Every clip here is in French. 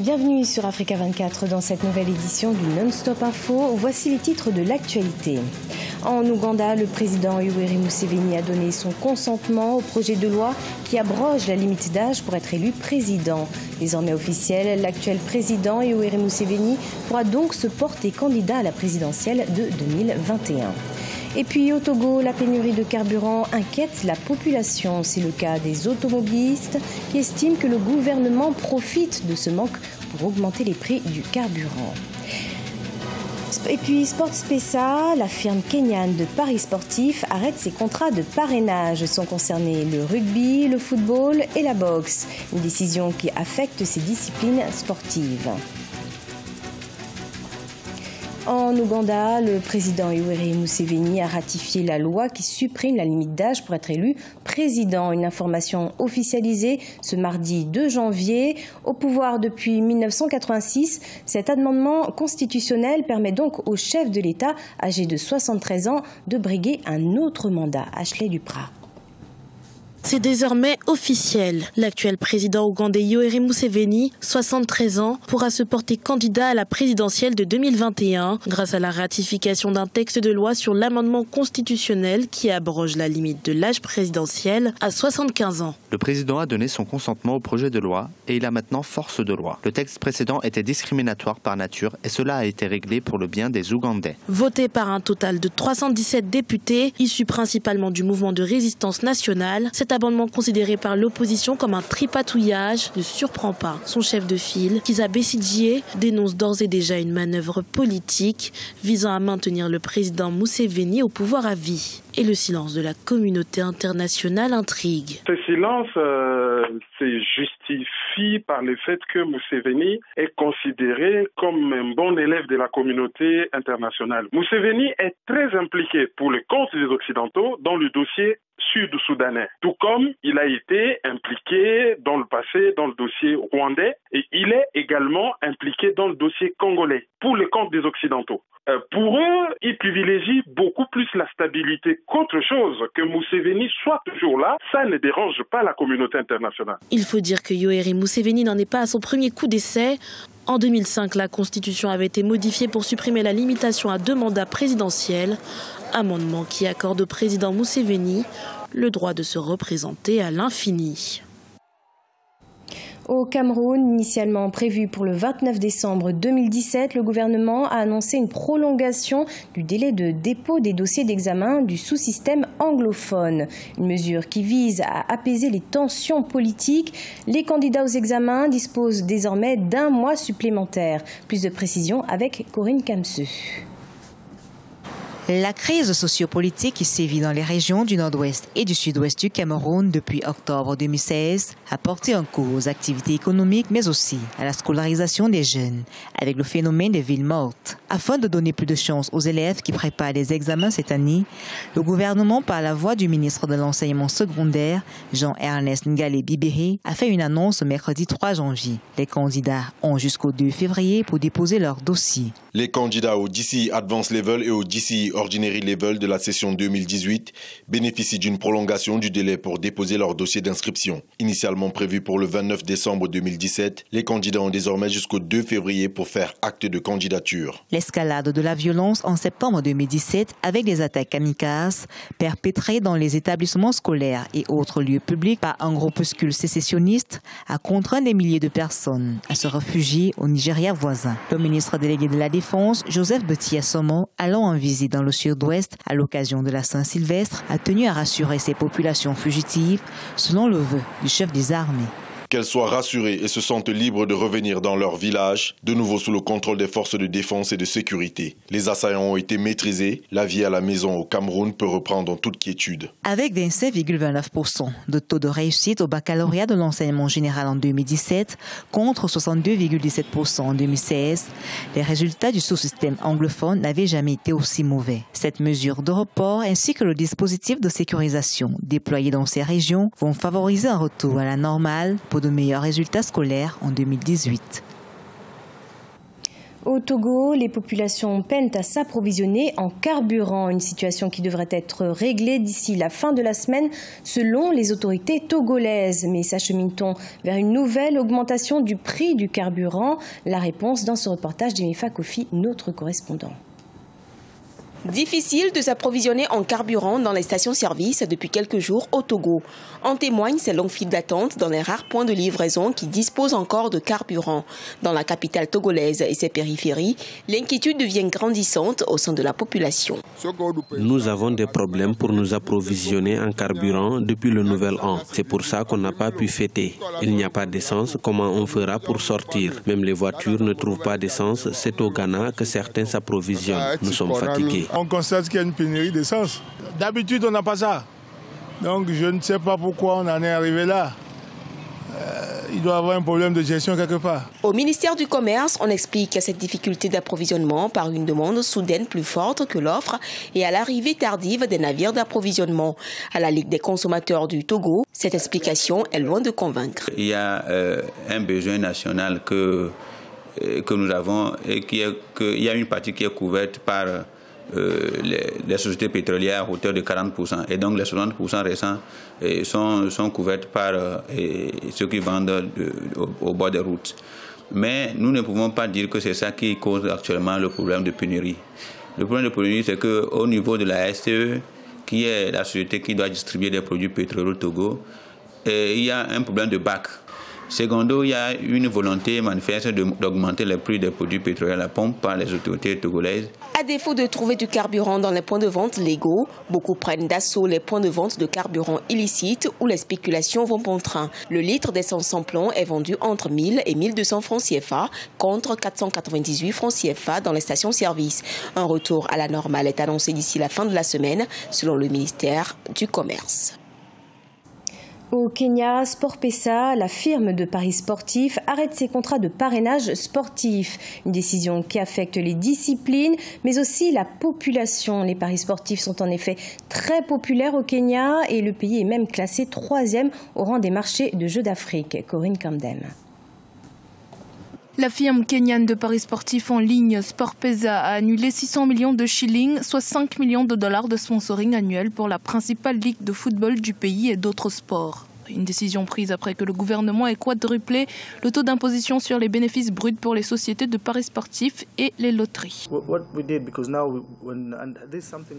Bienvenue sur Africa 24 dans cette nouvelle édition du Non-Stop Info. Voici les titres de l'actualité. En Ouganda, le président Yoweri Museveni a donné son consentement au projet de loi qui abroge la limite d'âge pour être élu président. Désormais officiel, l'actuel président Yoweri Museveni pourra donc se porter candidat à la présidentielle de 2021. Et puis au Togo, la pénurie de carburant inquiète la population. C'est le cas des automobilistes qui estiment que le gouvernement profite de ce manque pour augmenter les prix du carburant. Et puis Sports Pesa, la firme kenyane de paris sportifs, arrête ses contrats de parrainage. Sont concernés le rugby, le football et la boxe. Une décision qui affecte ces disciplines sportives. En Ouganda, le président Yoweri Museveni a ratifié la loi qui supprime la limite d'âge pour être élu président. Une information officialisée ce mardi 2 janvier. Au pouvoir depuis 1986, cet amendement constitutionnel permet donc au chef de l'État, âgé de 73 ans, de briguer un autre mandat. Ashley Duprat. C'est désormais officiel. L'actuel président ougandais Yoweri Museveni, 73 ans, pourra se porter candidat à la présidentielle de 2021 grâce à la ratification d'un texte de loi sur l'amendement constitutionnel qui abroge la limite de l'âge présidentiel à 75 ans. Le président a donné son consentement au projet de loi et il a maintenant force de loi. Le texte précédent était discriminatoire par nature et cela a été réglé pour le bien des Ougandais. Voté par un total de 317 députés, issus principalement du mouvement de résistance nationale, cet amendement considéré par l'opposition comme un tripatouillage ne surprend pas. Son chef de file, Kizza Besigye, dénonce d'ores et déjà une manœuvre politique visant à maintenir le président Museveni au pouvoir à vie. Et le silence de la communauté internationale intrigue. Ce silence se justifie par le fait que Museveni est considéré comme un bon élève de la communauté internationale. Museveni est très impliqué pour le compte des Occidentaux dans le dossier sud-soudanais, tout comme il a été impliqué dans le passé dans le dossier rwandais et il est également impliqué dans le dossier congolais pour le compte des Occidentaux. Pour eux, ils privilégient beaucoup plus la stabilité qu'autre chose. Que Museveni soit toujours là, ça ne dérange pas la communauté internationale. Il faut dire que Yoweri Museveni n'en est pas à son premier coup d'essai. En 2005, la Constitution avait été modifiée pour supprimer la limitation à 2 mandats présidentiels, amendement qui accorde au président Museveni le droit de se représenter à l'infini. Au Cameroun, initialement prévu pour le 29 décembre 2017, le gouvernement a annoncé une prolongation du délai de dépôt des dossiers d'examen du sous-système anglophone. Une mesure qui vise à apaiser les tensions politiques. Les candidats aux examens disposent désormais d'1 mois supplémentaire. Plus de précisions avec Corinne Kamseux. La crise sociopolitique qui sévit dans les régions du nord-ouest et du sud-ouest du Cameroun depuis octobre 2016 a porté un coup aux activités économiques mais aussi à la scolarisation des jeunes avec le phénomène des villes mortes. Afin de donner plus de chance aux élèves qui préparent les examens cette année, le gouvernement, par la voix du ministre de l'Enseignement secondaire, Jean-Ernest Ngale Bibéré, a fait une annonce mercredi 3 janvier. Les candidats ont jusqu'au 2 février pour déposer leur dossier. Les candidats au DCE Advanced Level et au DCE Ordinary Level de la session 2018 bénéficient d'une prolongation du délai pour déposer leur dossier d'inscription. Initialement prévu pour le 29 décembre 2017, les candidats ont désormais jusqu'au 2 février pour faire acte de candidature. L'escalade de la violence en septembre 2017 avec des attaques kamikazes perpétrées dans les établissements scolaires et autres lieux publics par un groupuscule sécessionniste a contraint des milliers de personnes à se réfugier au Nigeria voisin. Le ministre délégué de la Défense, Joseph Betiya-Somo, allant en visite dans le sud-ouest à l'occasion de la Saint-Sylvestre, a tenu à rassurer ces populations fugitives selon le vœu du chef des armées. Qu'elles soient rassurées et se sentent libres de revenir dans leur village, de nouveau sous le contrôle des forces de défense et de sécurité. Les assaillants ont été maîtrisés. La vie à la maison au Cameroun peut reprendre en toute quiétude. Avec 27,29% de taux de réussite au baccalauréat de l'enseignement général en 2017 contre 62,17% en 2016, les résultats du sous-système anglophone n'avaient jamais été aussi mauvais. Cette mesure de report ainsi que le dispositif de sécurisation déployé dans ces régions vont favoriser un retour à la normale pour de meilleurs résultats scolaires en 2018. Au Togo, les populations peinent à s'approvisionner en carburant, une situation qui devrait être réglée d'ici la fin de la semaine selon les autorités togolaises. Mais s'achemine-t-on vers une nouvelle augmentation du prix du carburant? La réponse dans ce reportage d'Emifa Kofi, notre correspondant. Difficile de s'approvisionner en carburant dans les stations-service depuis quelques jours au Togo. En témoignent ces longues files d'attente dans les rares points de livraison qui disposent encore de carburant. Dans la capitale togolaise et ses périphéries, l'inquiétude devient grandissante au sein de la population. Nous avons des problèmes pour nous approvisionner en carburant depuis le nouvel an. C'est pour ça qu'on n'a pas pu fêter. Il n'y a pas d'essence, comment on fera pour sortir? Même les voitures ne trouvent pas d'essence. C'est au Ghana que certains s'approvisionnent. Nous sommes fatigués. On constate qu'il y a une pénurie d'essence. D'habitude, on n'a pas ça. Donc, je ne sais pas pourquoi on en est arrivé là. Il doit y avoir un problème de gestion quelque part. Au ministère du Commerce, on explique cette difficulté d'approvisionnement par une demande soudaine plus forte que l'offre et à l'arrivée tardive des navires d'approvisionnement. À la Ligue des consommateurs du Togo, cette explication est loin de convaincre. Il y a un besoin national que nous avons et il y a une partie qui est couverte par les sociétés pétrolières à hauteur de 40%. Et donc les 60% restants sont couvertes par ceux qui vendent au bord des routes. Mais nous ne pouvons pas dire que c'est ça qui cause actuellement le problème de pénurie. Le problème de pénurie, c'est qu'au niveau de la STE, qui est la société qui doit distribuer des produits pétroliers au Togo, il y a un problème de bac. Secondo, il y a une volonté manifeste d'augmenter les prix des produits pétroliers à la pompe par les autorités togolaises. À défaut de trouver du carburant dans les points de vente légaux, beaucoup prennent d'assaut les points de vente de carburant illicites où les spéculations vont bon train. Le litre d'essence sans plomb est vendu entre 1000 et 1200 francs CFA contre 498 francs CFA dans les stations-service. Un retour à la normale est annoncé d'ici la fin de la semaine selon le ministère du Commerce. Au Kenya, SportPesa, la firme de paris sportifs, arrête ses contrats de parrainage sportif. Une décision qui affecte les disciplines, mais aussi la population. Les paris sportifs sont en effet très populaires au Kenya et le pays est même classé 3e au rang des marchés de jeux d'Afrique. Corinne Camden. La firme kenyane de paris sportifs en ligne SportPesa a annulé 600 millions de shillings, soit 5 millions de dollars de sponsoring annuel pour la principale ligue de football du pays et d'autres sports. Une décision prise après que le gouvernement ait quadruplé le taux d'imposition sur les bénéfices bruts pour les sociétés de paris sportifs et les loteries.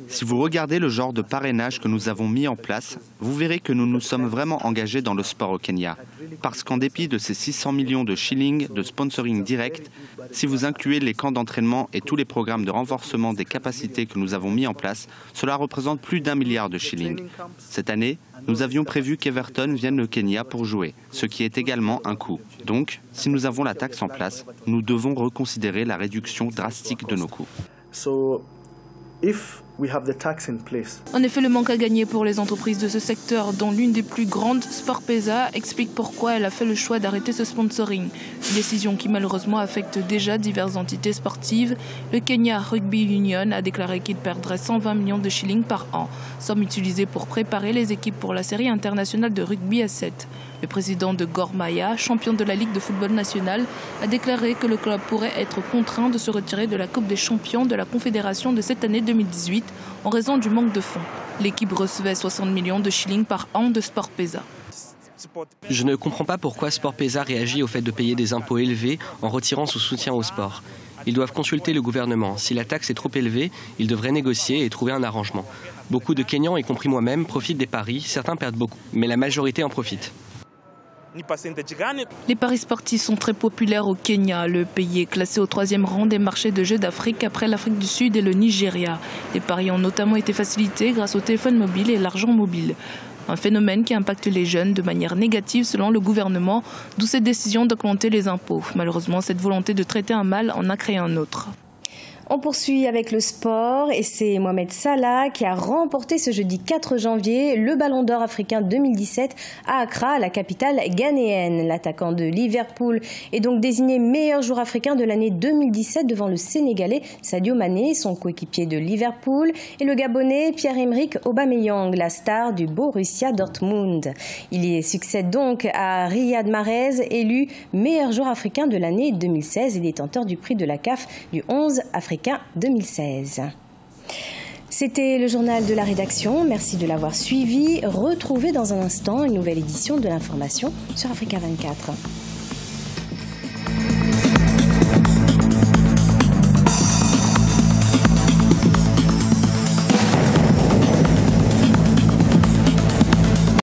Si vous regardez le genre de parrainage que nous avons mis en place, vous verrez que nous nous sommes vraiment engagés dans le sport au Kenya. Parce qu'en dépit de ces 600 millions de shillings de sponsoring direct, si vous incluez les camps d'entraînement et tous les programmes de renforcement des capacités que nous avons mis en place, cela représente plus d'1 milliard de shillings. Cette année, nous avions prévu qu'Everton vienne au Kenya pour jouer, ce qui est également un coût. Donc, si nous avons la taxe en place, nous devons reconsidérer la réduction drastique de nos coûts. En effet, le manque à gagner pour les entreprises de ce secteur, dont l'une des plus grandes, SportPesa, explique pourquoi elle a fait le choix d'arrêter ce sponsoring. Une décision qui malheureusement affecte déjà diverses entités sportives. Le Kenya Rugby Union a déclaré qu'il perdrait 120 millions de shillings par an, somme utilisée pour préparer les équipes pour la série internationale de rugby à 7. Le président de Gor Mahia, champion de la Ligue de football nationale, a déclaré que le club pourrait être contraint de se retirer de la Coupe des champions de la Confédération de cette année 2018 en raison du manque de fonds. L'équipe recevait 60 millions de shillings par an de SportPesa. Je ne comprends pas pourquoi SportPesa réagit au fait de payer des impôts élevés en retirant son soutien au sport. Ils doivent consulter le gouvernement. Si la taxe est trop élevée, ils devraient négocier et trouver un arrangement. Beaucoup de Kenyans, y compris moi-même, profitent des paris. Certains perdent beaucoup, mais la majorité en profite. Les paris sportifs sont très populaires au Kenya. Le pays est classé au 3e rang des marchés de jeux d'Afrique après l'Afrique du Sud et le Nigeria. Les paris ont notamment été facilités grâce au téléphone mobile et l'argent mobile. Un phénomène qui impacte les jeunes de manière négative selon le gouvernement, d'où cette décision d'augmenter les impôts. Malheureusement, cette volonté de traiter un mal en a créé un autre. On poursuit avec le sport et c'est Mohamed Salah qui a remporté ce jeudi 4 janvier le Ballon d'Or africain 2017 à Accra, la capitale ghanéenne. L'attaquant de Liverpool est donc désigné meilleur joueur africain de l'année 2017 devant le Sénégalais Sadio Mané, son coéquipier de Liverpool, et le Gabonais Pierre-Emerick Aubameyang, la star du Borussia Dortmund. Il y succède donc à Riyad Mahrez, élu meilleur joueur africain de l'année 2016 et détenteur du prix de la CAF du 11 africain 2016. C'était le journal de la rédaction. Merci de l'avoir suivi. Retrouvez dans un instant une nouvelle édition de l'information sur Africa 24.